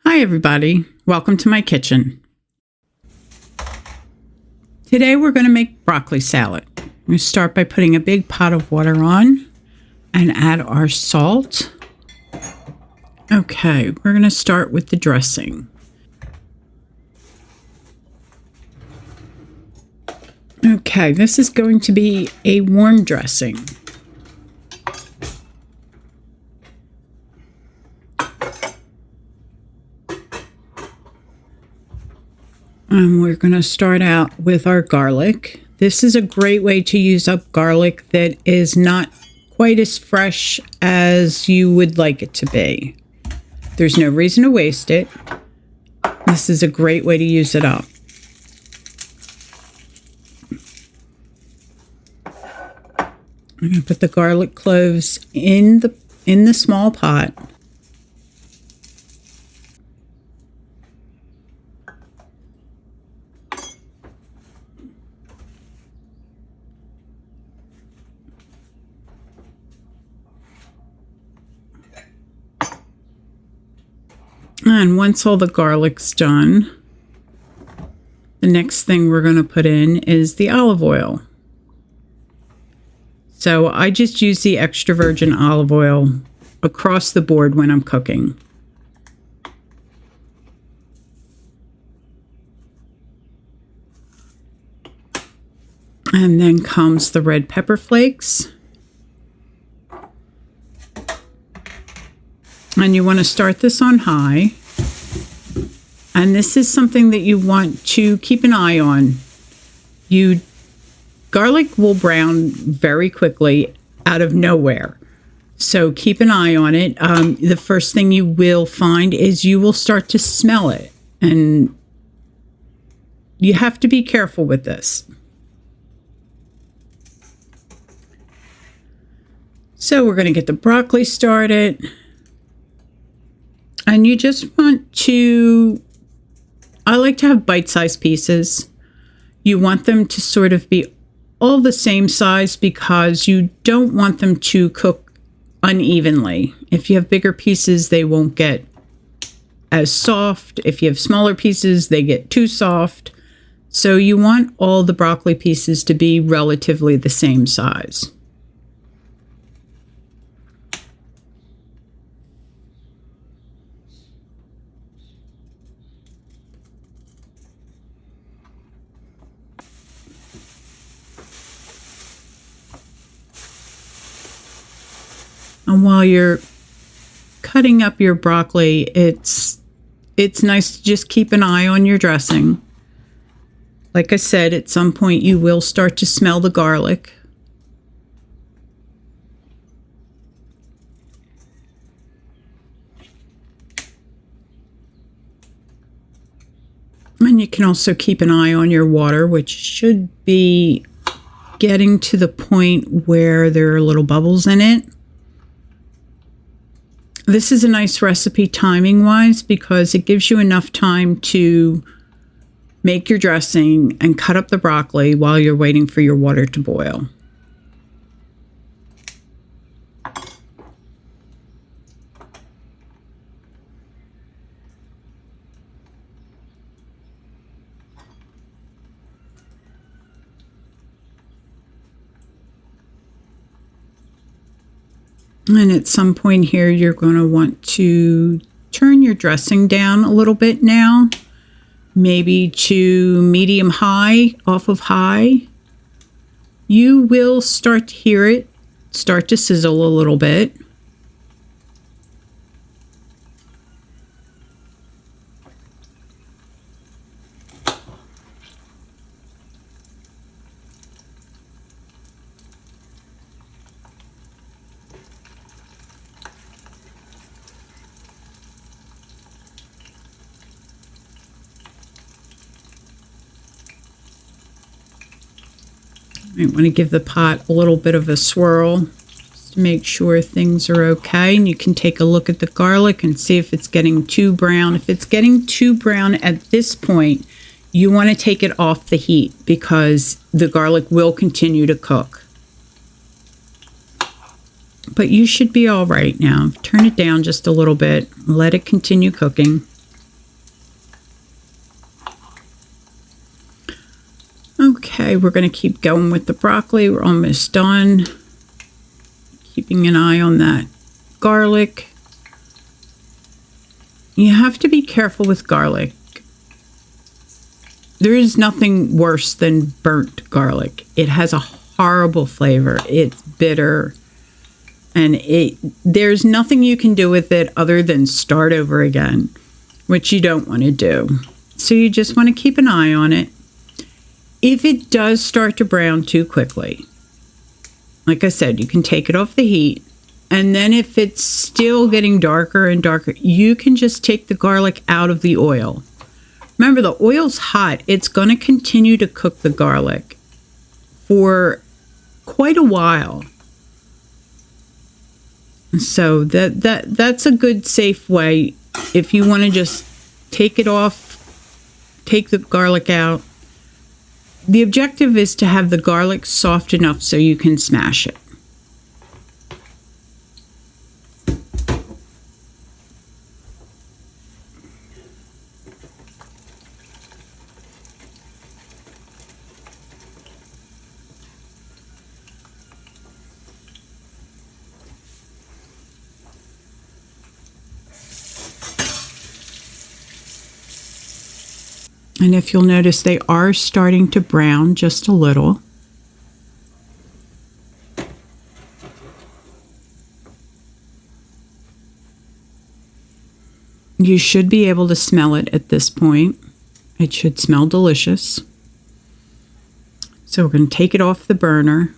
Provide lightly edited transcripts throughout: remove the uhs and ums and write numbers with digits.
Hi everybody, welcome to my kitchen. Today we're going to make broccoli salad. I'm going to start by putting a big pot of water on and add our salt. Okay, we're going to start with the dressing. Okay, this is going to be a warm dressing. And we're going to start out with our garlic. This is a great way to use up garlic that is not quite as fresh as you would like it to be. There's no reason to waste it. This is a great way to use it up. I'm going to put the garlic cloves in the small pot. And once all the garlic's done, the next thing we're going to put in is the olive oil. So I just use the extra virgin olive oil across the board when I'm cooking. And then comes the red pepper flakes. And you want to start this on high. And this is something that you want to keep an eye on. Garlic will brown very quickly out of nowhere. So keep an eye on it. The first thing you will find is you will start to smell it. And you have to be careful with this. So we're going to get the broccoli started. And you just want to, I like to have bite-sized pieces. You want them to sort of be all the same size because you don't want them to cook unevenly. If you have bigger pieces, they won't get as soft. If you have smaller pieces, they get too soft. So you want all the broccoli pieces to be relatively the same size. And while you're cutting up your broccoli, it's nice to just keep an eye on your dressing. Like I said, at some point you will start to smell the garlic. And you can also keep an eye on your water, which should be getting to the point where there are little bubbles in it. This is a nice recipe timing-wise because it gives you enough time to make your dressing and cut up the broccoli while you're waiting for your water to boil. And at some point here, you're going to want to turn your dressing down a little bit now, maybe to medium high off of high. You will start to hear it start to sizzle a little bit. I want to give the pot a little bit of a swirl just to make sure things are okay. And you can take a look at the garlic and see if it's getting too brown. If it's getting too brown at this point, you want to take it off the heat because the garlic will continue to cook. But you should be all right now. Turn it down just a little bit. Let it continue cooking. Okay, we're going to keep going with the broccoli. We're almost done. Keeping an eye on that garlic. You have to be careful with garlic. There is nothing worse than burnt garlic. It has a horrible flavor. It's bitter. And there's nothing you can do with it other than start over again, which you don't want to do. So you just want to keep an eye on it. If it does start to brown too quickly, like I said, you can take it off the heat. And then if it's still getting darker and darker, you can just take the garlic out of the oil. Remember, the oil's hot. It's going to continue to cook the garlic for quite a while. So that's a good, safe way. If you want to just take it off, take the garlic out. The objective is to have the garlic soft enough so you can smash it. And if you'll notice, they are starting to brown just a little. You should be able to smell it at this point. It should smell delicious. So we're going to take it off the burner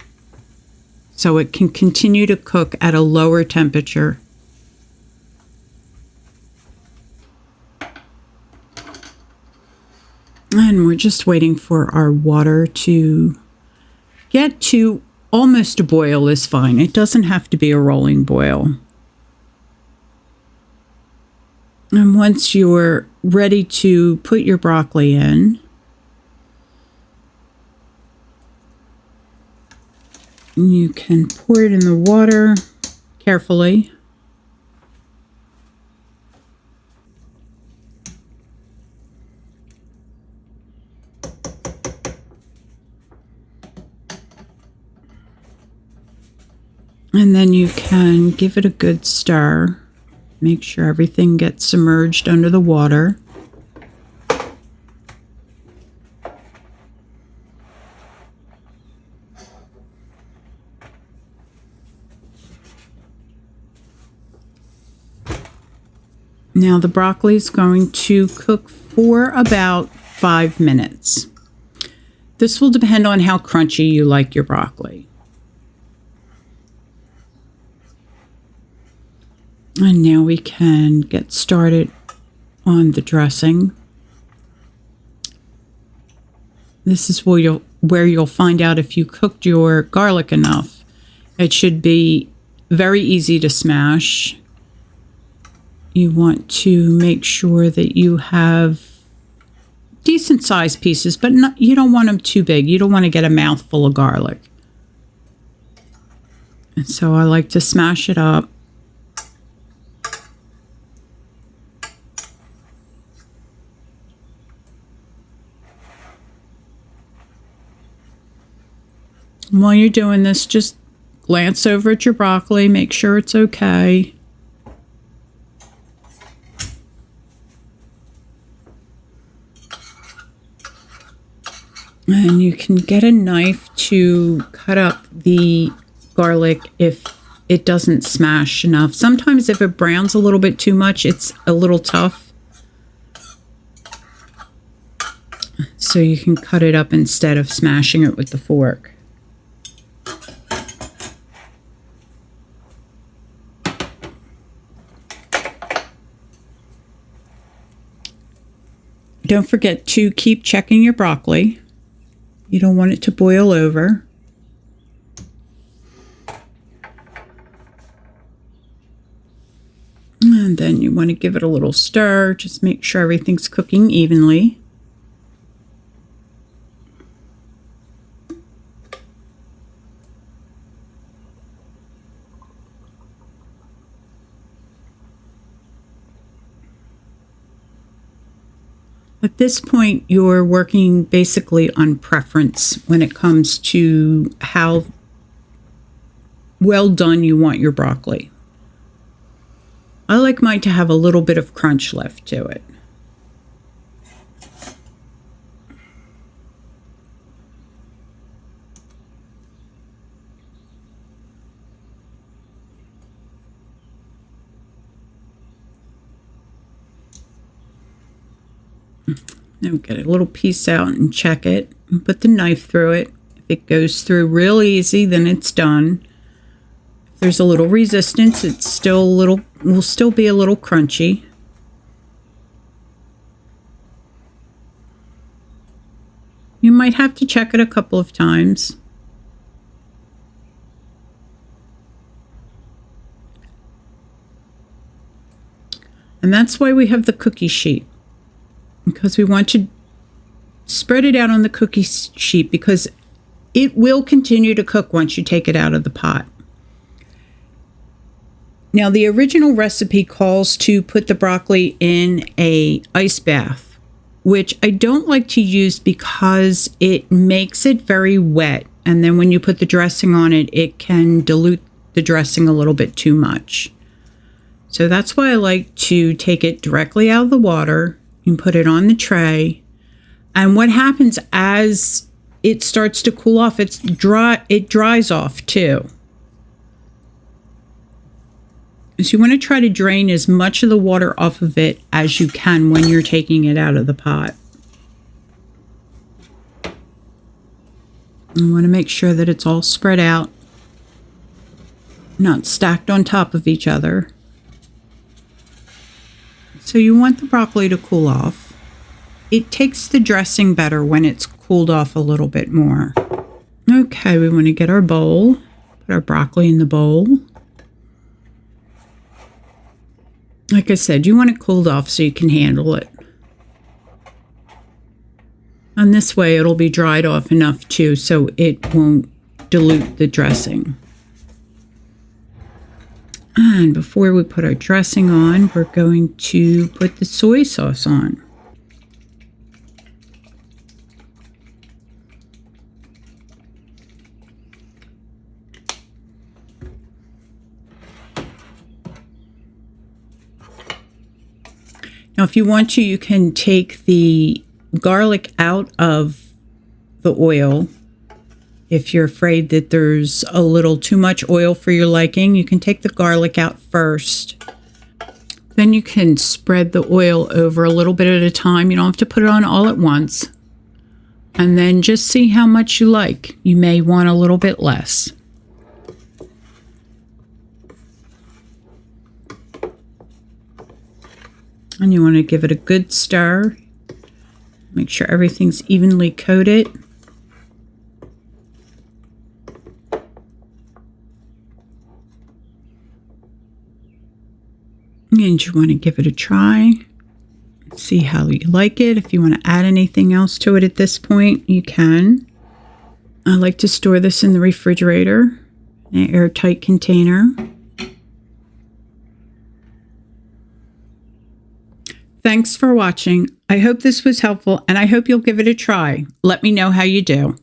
so it can continue to cook at a lower temperature. And we're just waiting for our water to get to almost a boil is fine. It doesn't have to be a rolling boil. And once you're ready to put your broccoli in, you can pour it in the water carefully. And then you can give it a good stir. Make sure everything gets submerged under the water. Now the broccoli is going to cook for about 5 minutes. This will depend on how crunchy you like your broccoli. And now we can get started on the dressing. This is where you'll find out if you cooked your garlic enough. It should be very easy to smash. You want to make sure that you have decent sized pieces, but you don't want them too big. You don't want to get a mouthful of garlic. And so I like to smash it up. While you're doing this, just glance over at your broccoli, make sure it's okay. And you can get a knife to cut up the garlic if it doesn't smash enough. Sometimes if it browns a little bit too much, it's a little tough. So you can cut it up instead of smashing it with the fork. Don't forget to keep checking your broccoli. You don't want it to boil over. And then you want to give it a little stir. Just make sure everything's cooking evenly. At this point, you're working basically on preference when it comes to how well done you want your broccoli. I like mine to have a little bit of crunch left to it. Now get a little piece out and check it and put the knife through it. If it goes through real easy, then it's done. If there's a little resistance, it's still a little, will still be a little crunchy. You might have to check it a couple of times. And that's why we have the cookie sheet, because we want to spread it out on the cookie sheet because it will continue to cook once you take it out of the pot. Now, the original recipe calls to put the broccoli in a ice bath, which I don't like to use because it makes it very wet. And then when you put the dressing on it, it can dilute the dressing a little bit too much. So that's why I like to take it directly out of the water and put it on the tray. And what happens as it starts to cool off, it dries off too. So you want to try to drain as much of the water off of it as you can when you're taking it out of the pot. You want to make sure that it's all spread out, not stacked on top of each other. So you want the broccoli to cool off. It takes the dressing better when it's cooled off a little bit more. Okay, we want to get our bowl, put our broccoli in the bowl. Like I said, you want it cooled off so you can handle it. And this way it'll be dried off enough too so it won't dilute the dressing. And before we put our dressing on, we're going to put the soy sauce on. Now, if you want to, you can take the garlic out of the oil. If you're afraid that there's a little too much oil for your liking, you can take the garlic out first. Then you can spread the oil over a little bit at a time. You don't have to put it on all at once. And then just see how much you like. You may want a little bit less. And you want to give it a good stir. Make sure everything's evenly coated. And you want to give it a try. See how you like it. If you want to add anything else to it at this point, you can. I like to store this in the refrigerator, in an airtight container. Thanks for watching. I hope this was helpful and I hope you'll give it a try. Let me know how you do.